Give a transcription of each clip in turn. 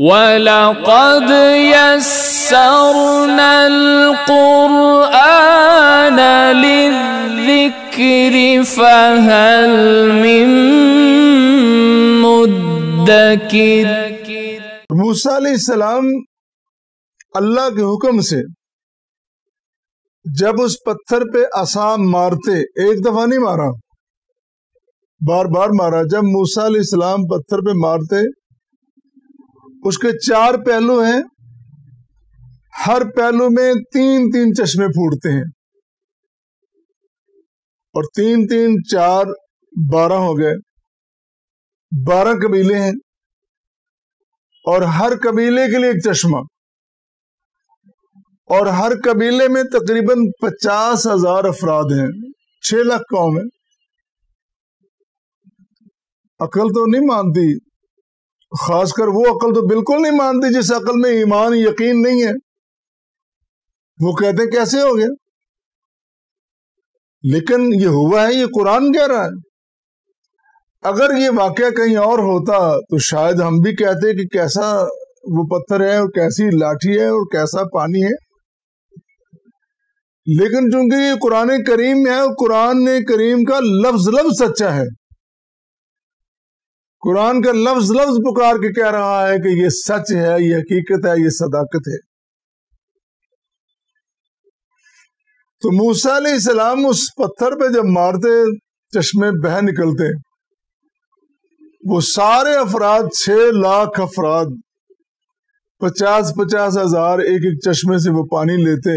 وَلَقَدْ يَسَّرْنَا الْقُرْآنَ لِلذِّكْرِ فَهَلْ مِن مُدَّكِرٍ۔ موسیٰ علیہ السلام اللہ کے حکم سے جب اس پتھر پہ عصا مارتے، ایک دفعہ نہیں مارا، بار بار مارا، جب موسیٰ علیہ السلام پتھر پہ مارتے، اس کے 4 پہلو ہیں، ہر پہلو میں 3 چشمے پھوٹتے ہیں، اور 3 4 12 ہو گئے، 12 قبیلے ہیں، اور ہر قبیلے کے لیے ایک چشمہ، اور ہر قبیلے میں تقریباً 50,000 افراد ہیں، 6 لاکھ قوم ہے۔ عقل تو نہیں مانتی، خاص کر وہ عقل تو بالکل نہیں مانتی جس عقل میں ایمان یقین نہیں ہے، وہ کہتے ہیں کیسے ہو گیا، لیکن یہ ہوا ہے، یہ قرآن کہہ رہا ہے۔ اگر یہ واقعہ کہیں اور ہوتا تو شاید ہم بھی کہتے کہ کیسا وہ پتھر ہے اور کیسی لاٹھی ہے اور کیسا پانی ہے، لیکن چونکہ یہ قرآن کریم ہے، قرآن کریم کا لفظ سچا ہے، قرآن کا لفظ پکار کے کہہ رہا ہے کہ یہ سچ ہے، یہ حقیقت ہے، یہ صداقت ہے۔ تو موسیٰ علیہ السلام اس پتھر پہ جب مارتے، چشمے بہہ نکلتے، وہ سارے افراد، 6 لاکھ افراد، 50,000 ایک چشمے سے وہ پانی لیتے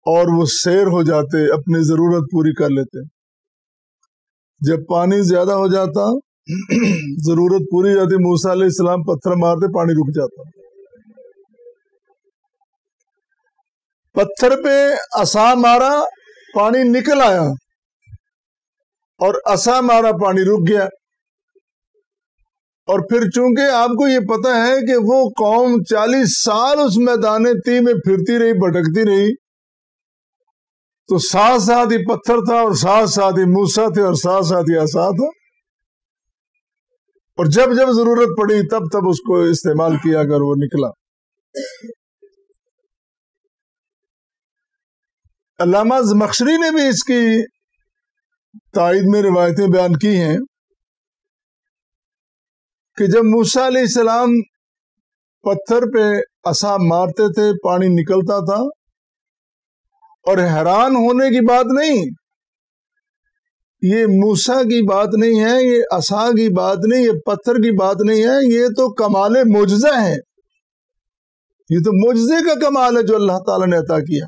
اور وہ سیر ہو جاتے، اپنی ضرورت پوری کر لیتے۔ جب پانی زیادہ ہو جاتا، ضرورت پوری ہو جاتی، موسیٰ علیہ السلام پتھر مارتے، پانی رک جاتا۔ پتھر پہ عصا مارا، پانی نکل آیا، اور عصا مارا، پانی رک گیا۔ اور پھر چونکہ آپ کو یہ پتہ ہے کہ وہ قوم 40 سال اس میدان طی میں پھرتی رہی، بھٹکتی رہی، تو ساتھ ہی پتھر تھا، اور ساتھ ہی موسیٰ تھے، اور ساتھ ہی عصا تھا، اور جب ضرورت پڑی تب اس کو استعمال کیا اگر وہ نکلا۔ علامہ زمخشری نے بھی اس کی تائید میں روایتیں بیان کی ہیں کہ جب موسیٰ علیہ السلام پتھر پہ عصا مارتے تھے، پانی نکلتا تھا، اور حیران ہونے کی بات نہیں، یہ موسیٰ کی بات نہیں ہے، یہ عصا کی بات نہیں، یہ پتھر کی بات نہیں ہے، یہ تو کمال معجزہ ہے، یہ تو معجزے کا کمال ہے جو اللہ تعالیٰ نے عطا کیا۔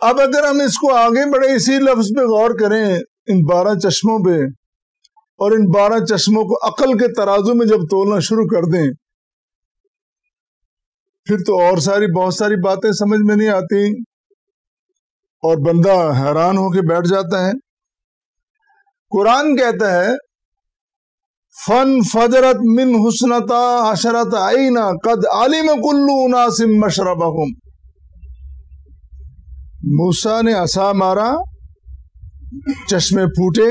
اب اگر ہم اس کو آگے بڑھے، اسی لفظ پہ غور کریں، ان 12 چشموں پہ، اور ان 12 چشموں کو عقل کے ترازو میں جب تولنا شروع کر دیں، پھر تو اور بہت ساری باتیں سمجھ میں نہیں آتی، اور بندہ حیران ہو کے بیٹھ جاتا ہے۔ قرآن کہتا ہے فن فجرت من حسنتا عشرت عینا قد علم کل اناس مشربہم۔ موسیٰ نے عصا مارا، چشمے پھوٹے،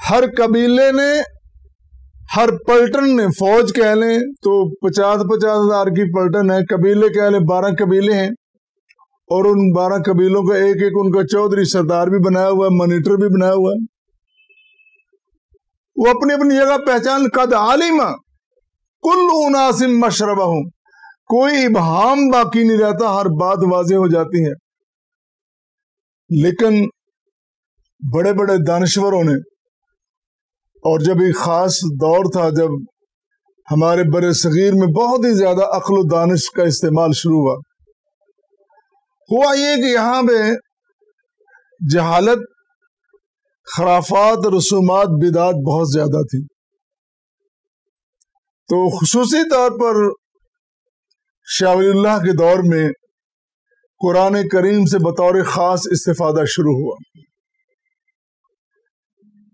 ہر قبیلے نے، ہر پلٹن نے، فوج کہہ لیں تو 50,000 کی پلٹن ہے، قبیلے کہہ لیں 12 قبیلے ہیں، اور ان 12 قبیلوں کا ایک ان کا چودھری سردار بھی بنایا ہوا ہے، مانیٹر بھی بنایا ہوا ہے، وہ اپنی اپنی جگہ پہچان، قد عالم کل اناس مشربہم، کوئی ابہام باقی نہیں رہتا، ہر بات واضح ہو جاتی ہے۔ لیکن بڑے بڑے دانشوروں نے، اور جب ایک خاص دور تھا جب ہمارے بر صغیر میں بہت ہی زیادہ عقل و دانش کا استعمال شروع ہوا یہ کہ یہاں پہ جہالت، خرافات، رسومات، بدعات بہت زیادہ تھی، تو خصوصی طور پر شاہ ولی اللہ کے دور میں قرآن کریم سے بطور خاص استفادہ شروع ہوا۔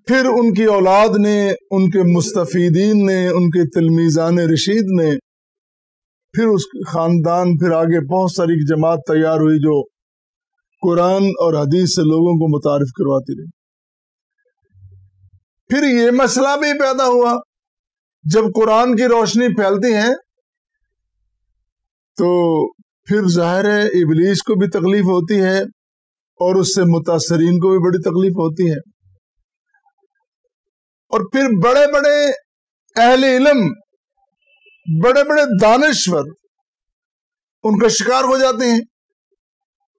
پھر ان کی اولاد نے، ان کے مستفیدین نے، ان کے تلمیذان رشید نے، پھر اس خاندان، پھر آگے بہت ساری جماعت تیار ہوئی جو قرآن اور حدیث سے لوگوں کو متعارف کرواتی رہی۔ پھر یہ مسئلہ بھی پیدا ہوا، جب قرآن کی روشنی پھیلتی ہے تو پھر ظاہر ہے ابلیس کو بھی تکلیف ہوتی ہے اور اس سے متاثرین کو بھی بڑی تکلیف ہوتی ہے، اور پھر بڑے بڑے اہل علم، بڑے بڑے دانشور ان کا شکار ہو جاتے ہیں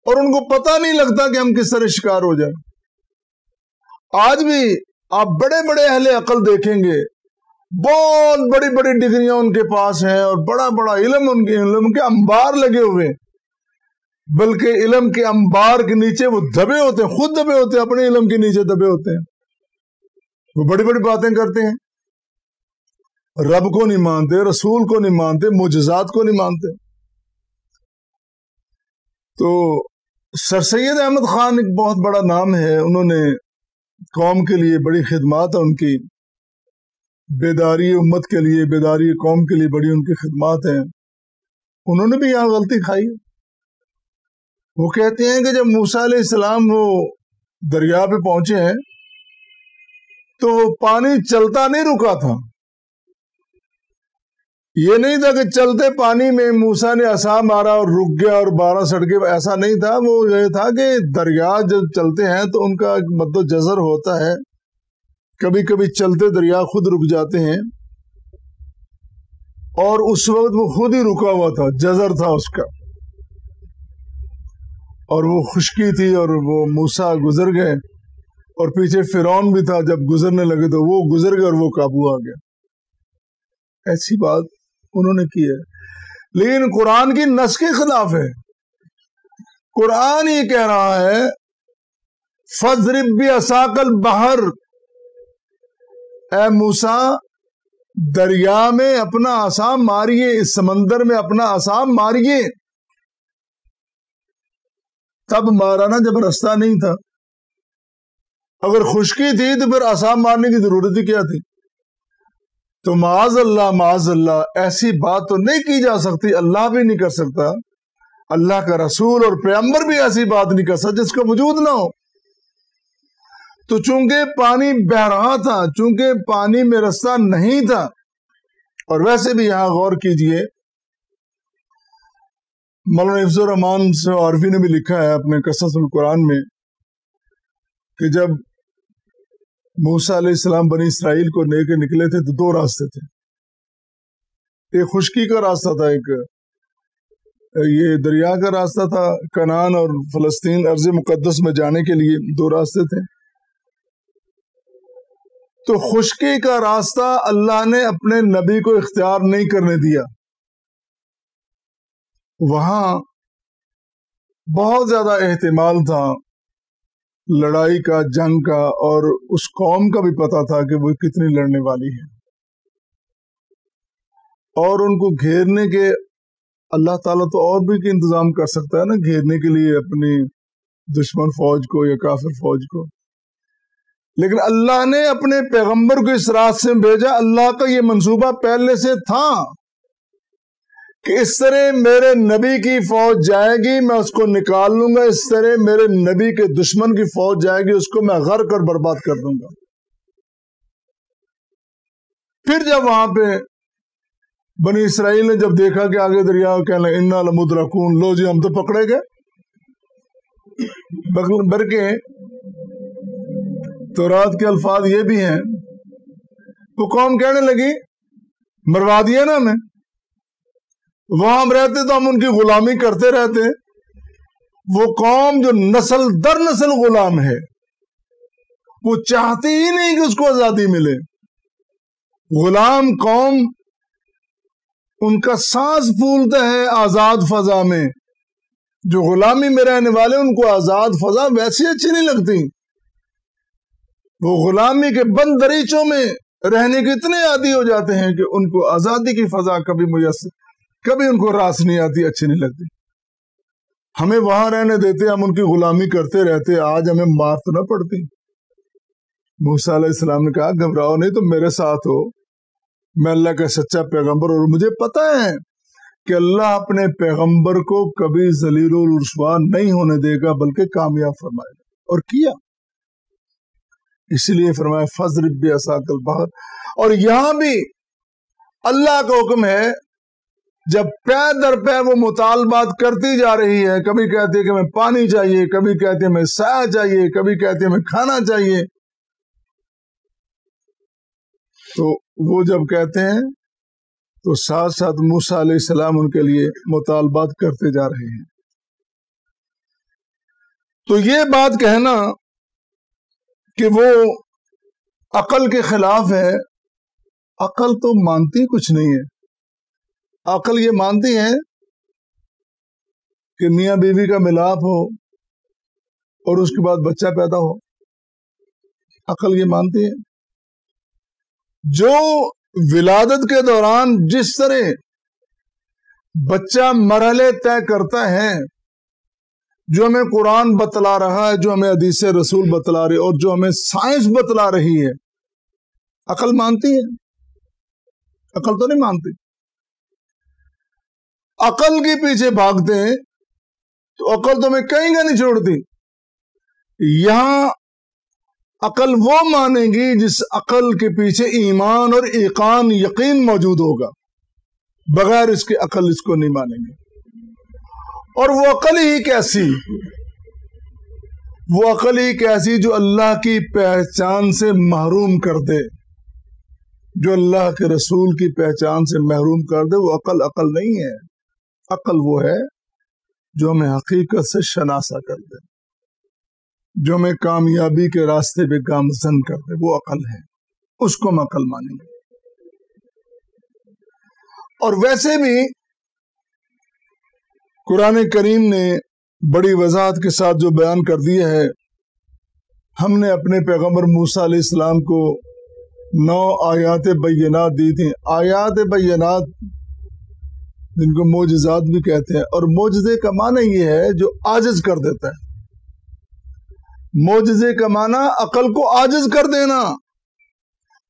اور ان کو پتہ نہیں لگتا کہ ہم کس طرح شکار ہو جائیں۔ آج بھی آپ بڑے بڑے اہل عقل دیکھیں گے، بہت بڑی بڑی ڈگریاں ان کے پاس ہیں اور بڑا بڑا علم، ان کے علم کے انبار لگے ہوئے، بلکہ علم کے انبار کے نیچے وہ دبے ہوتے ہیں، خود دبے ہوتے ہیں، اپنے علم کے نیچے دبے ہوتے ہیں، وہ بڑی بڑی باتیں کرتے ہیں، رب کو نہیں مانتے، رسول کو نہیں مانتے، معجزات کو نہیں مانتے۔ تو سر سید احمد خان ایک بہت بڑا نام ہے، انہوں نے قوم کے لیے بڑی خدمات ہیں، ان کی بیداری امت کے لیے، بیداری قوم کے لیے بڑی ان کی خدمات ہیں۔ انہوں نے بھی یہاں غلطی کھائی۔ وہ کہتے ہیں کہ جب موسیٰ علیہ السلام وہ دریا پہ پہنچے ہیں تو پانی چلتا نہیں رکا تھا، یہ نہیں تھا کہ چلتے پانی میں موسیٰ نے عصا مارا اور رک گیا اور 12 سڑکیں، ایسا نہیں تھا۔ وہ یہ تھا کہ دریا جب چلتے ہیں تو ان کا مد و جزر ہوتا ہے، کبھی کبھی چلتے دریا خود رک جاتے ہیں، اور اس وقت وہ خود ہی رکا ہوا تھا، جزر تھا اس کا، اور وہ خشکی تھی اور وہ موسیٰ گزر گئے، اور پیچھے فرعون بھی تھا، جب گزرنے لگے تو وہ گزر گئے اور وہ قابو آ گیا۔ ایسی بات انہوں نے کی ہے، لیکن قرآن کی نص کے خلاف ہے۔ قرآن یہ کہہ رہا ہے فَاضْرِبْ بِعَصَاكَ الْبَحْرَ، اے موسیٰ دریا میں اپنا عصا ماریے، اس سمندر میں اپنا عصا ماریے۔ تب مارا نا جب رستہ نہیں تھا، اگر خشکی تھی تو پھر عصا مارنے کی ضرورت ہی کیا تھی؟ تو معاذ اللہ ایسی بات تو نہیں کی جا سکتی، اللہ بھی نہیں کر سکتا، اللہ کا رسول اور پیغمبر بھی ایسی بات نہیں کر سکتا جس کا وجود نہ ہو۔ تو چونکہ پانی بہ رہا تھا، چونکہ پانی میں رستہ نہیں تھا، اور ویسے بھی یہاں غور کیجئے، مولانا حفظ الرحمان عارفی نے بھی لکھا ہے اپنے قصص القرآن میں کہ جب موسیٰ علیہ السلام بنی اسرائیل کو لے کے نکلے تھے تو 2 راستے تھے، ایک خشکی کا راستہ تھا، ایک یہ دریا کا راستہ تھا، کنعان اور فلسطین ارض مقدس میں جانے کے لیے 2 راستے تھے۔ تو خشکی کا راستہ اللہ نے اپنے نبی کو اختیار نہیں کرنے دیا، وہاں بہت زیادہ احتمال تھا لڑائی کا، جنگ کا، اور اس قوم کا بھی پتا تھا کہ وہ کتنی لڑنے والی ہے، اور ان کو گھیرنے کے اللہ تعالیٰ تو اور بھی انتظام کر سکتا ہے نا، گھیرنے کے لیے اپنی دشمن فوج کو یا کافر فوج کو، لیکن اللہ نے اپنے پیغمبر کو اس رات سے بھیجا۔ اللہ کا یہ منصوبہ پہلے سے تھا کہ اس طرح میرے نبی کی فوج جائے گی، میں اس کو نکال لوں گا، اس طرح میرے نبی کے دشمن کی فوج جائے گی، اس کو میں غرق اور برباد کر دوں گا۔ پھر جب وہاں پہ بنی اسرائیل نے جب دیکھا کہ آگے دریا کہنے لگے انا لمدرکون، لو جی ہم تو پکڑے گئے، بلکہ تورات کے الفاظ یہ بھی ہیں، وہ قوم کہنے لگی مروا دیا نا ہمیں، وہاں ہم رہتے تو ہم ان کی غلامی کرتے رہتے۔ وہ قوم جو نسل در نسل غلام ہے، وہ چاہتی ہی نہیں کہ اس کو آزادی ملے۔ غلام قوم، ان کا سانس پھولتا ہے آزاد فضا میں، جو غلامی میں رہنے والے ان کو آزاد فضا ویسی اچھی نہیں لگتی، وہ غلامی کے بند دریچوں میں رہنے کے اتنے عادی ہو جاتے ہیں کہ ان کو آزادی کی فضا کبھی میسر، کبھی ان کو راس نہیں آتی، اچھی نہیں لگتی۔ ہمیں وہاں رہنے دیتے، ہم ان کی غلامی کرتے رہتے، آج ہمیں مار تو نہ پڑتی۔ موسیٰ علیہ السلام نے کہا گھبراؤ نہیں، تم میرے ساتھ ہو، میں اللہ کا سچا پیغمبر، اور مجھے پتا ہے کہ اللہ اپنے پیغمبر کو کبھی ذلیل و رسوا نہیں ہونے دے گا، بلکہ کامیاب فرمائے گا۔ اور کیا، اس لیے فرمایا فضرب بعصاک البحر. اور یہاں بھی اللہ کا حکم ہے، جب پے در پے وہ مطالبات کرتی جا رہی ہے، کبھی کہتی ہے کہ ہمیں پانی چاہیے، کبھی کہتی ہے ہمیں سایہ چاہیے، کبھی کہتی ہے ہمیں کھانا چاہیے، تو وہ جب کہتے ہیں تو ساتھ ساتھ موسیٰ علیہ السلام ان کے لیے مطالبات کرتے جا رہے ہیں. تو یہ بات کہنا کہ وہ عقل کے خلاف ہے، عقل تو مانتی کچھ نہیں ہے. عقل یہ مانتی ہے کہ میاں بیوی کا ملاپ ہو اور اس کے بعد بچہ پیدا ہو. عقل یہ مانتی ہے. جو ولادت کے دوران جس طرح بچہ مرحلے طے کرتا ہے، جو ہمیں قرآن بتلا رہا ہے، جو ہمیں حدیث رسول بتلا رہی ہے، اور جو ہمیں سائنس بتلا رہی ہے، عقل مانتی ہے؟ عقل تو نہیں مانتی. عقل کے پیچھے بھاگتے ہیں تو عقل تو ہمیں کہیں گا نہیں چھوڑتی. یہاں عقل وہ مانے گی جس عقل کے پیچھے ایمان اور ایقان یقین موجود ہوگا، بغیر اس کے عقل اس کو نہیں مانیں گے. اور وہ عقل ہی کیسی؟ وہ عقل ہی کیسی جو اللہ کی پہچان سے محروم کر دے، جو اللہ کے رسول کی پہچان سے محروم کر دے. وہ عقل نہیں ہے. عقل وہ ہے جو ہمیں حقیقت سے شناسا کر دے، جو ہمیں کامیابی کے راستے پہ گامزن کر دے. وہ عقل ہے، اس کو ہم عقل مانیں گے. اور ویسے بھی قرآن کریم نے بڑی وضاحت کے ساتھ جو بیان کر دیا ہے، ہم نے اپنے پیغمبر موسیٰ علیہ السلام کو 9 آیات بینات دی تھیں. آیات بینات جن کو معجزات بھی کہتے ہیں، اور معجزے کا معنی یہ ہے جو عاجز کر دیتا ہے. معجزے کا معنی عقل کو عاجز کر دینا،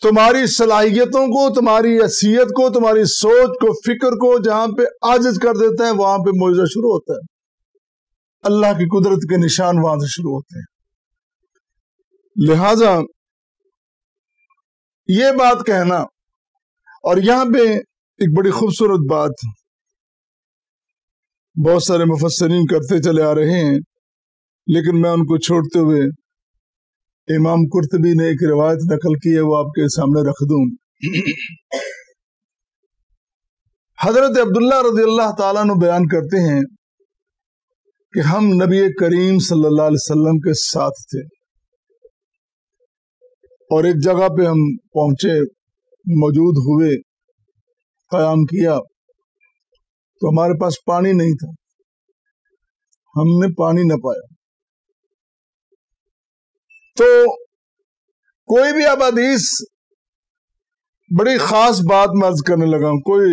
تمہاری صلاحیتوں کو، تمہاری حیثیت کو، تمہاری سوچ کو، فکر کو جہاں پہ عاجز کر دیتا ہے، وہاں پہ معجزہ شروع ہوتا ہے. اللہ کی قدرت کے نشان وہاں سے شروع ہوتے ہیں. لہذا یہ بات کہنا، اور یہاں پہ ایک بڑی خوبصورت بات بہت سارے مفسرین کرتے چلے آ رہے ہیں، لیکن میں ان کو چھوڑتے ہوئے امام قرطبی نے ایک روایت نقل کی ہے، وہ آپ کے سامنے رکھ دوں. حضرت عبداللہ رضی اللہ تعالیٰ عنہ بیان کرتے ہیں کہ ہم نبی کریم صلی اللہ علیہ وسلم کے ساتھ تھے، اور ایک جگہ پہ ہم پہنچے، موجود ہوئے، قیام کیا، تو ہمارے پاس پانی نہیں تھا. ہم نے پانی نہ پایا. تو کوئی بھی اب حدیث بڑی خاص بات میں عرض کرنے لگا ہوں، کوئی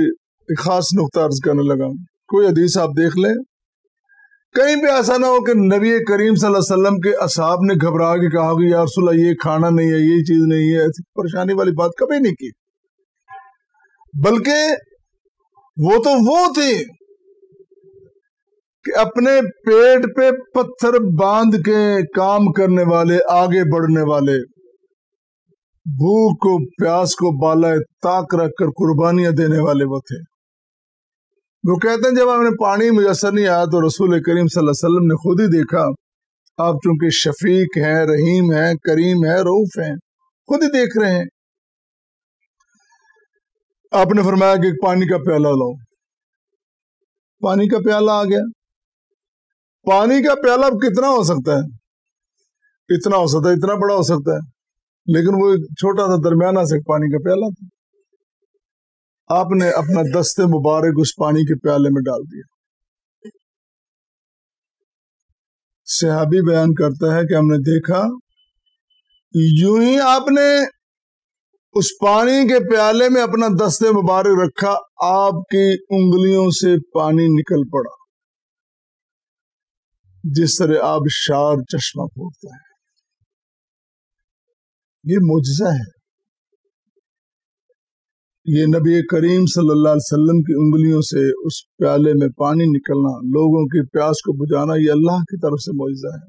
ایک خاص نقطہ عرض کرنے لگا ہوں. کوئی حدیث آپ دیکھ لیں، کہیں بھی ایسا نہ ہو کہ نبی کریم صلی اللہ علیہ وسلم کے اصحاب نے گھبرا کے کہا کہ یا رسول اللہ یہ کھانا نہیں ہے، یہ چیز نہیں ہے. ایسی پریشانی والی بات کبھی نہیں کی، بلکہ وہ تو وہ تھے کہ اپنے پیٹ پہ پتھر باندھ کے کام کرنے والے، آگے بڑھنے والے، بھوک کو پیاس کو بالائے طاق رکھ کر قربانیاں دینے والے وہ تھے. وہ کہتے ہیں جب ہمیں پانی میسر نہیں آیا تو رسول کریم صلی اللہ علیہ وسلم نے خود ہی دیکھا. آپ چونکہ شفیق ہیں، رحیم ہیں، کریم ہیں، رؤوف ہیں، خود ہی دیکھ رہے ہیں. آپ نے فرمایا کہ پانی کا پیالہ لاؤ. پانی کا پیالہ آ گیا. پانی کا پیالہ اب کتنا ہو سکتا ہے؟ اتنا ہو سکتا ہے، اتنا بڑا ہو سکتا ہے، لیکن وہ ایک چھوٹا سا درمیانہ سے پانی کا پیالہ تھا. آپ نے اپنا دست مبارک اس پانی کے پیالے میں ڈال دیا. صحابی بیان کرتا ہے کہ ہم نے دیکھا یوں ہی آپ نے اس پانی کے پیالے میں اپنا دست مبارک رکھا، آپ کی انگلیوں سے پانی نکل پڑا جس طرح آبشار چشمہ پھوٹتا ہے. یہ معجزہ ہے. یہ نبی کریم صلی اللہ علیہ وسلم کی انگلیوں سے اس پیالے میں پانی نکلنا، لوگوں کی پیاس کو بجھانا، یہ اللہ کی طرف سے معجزہ ہے.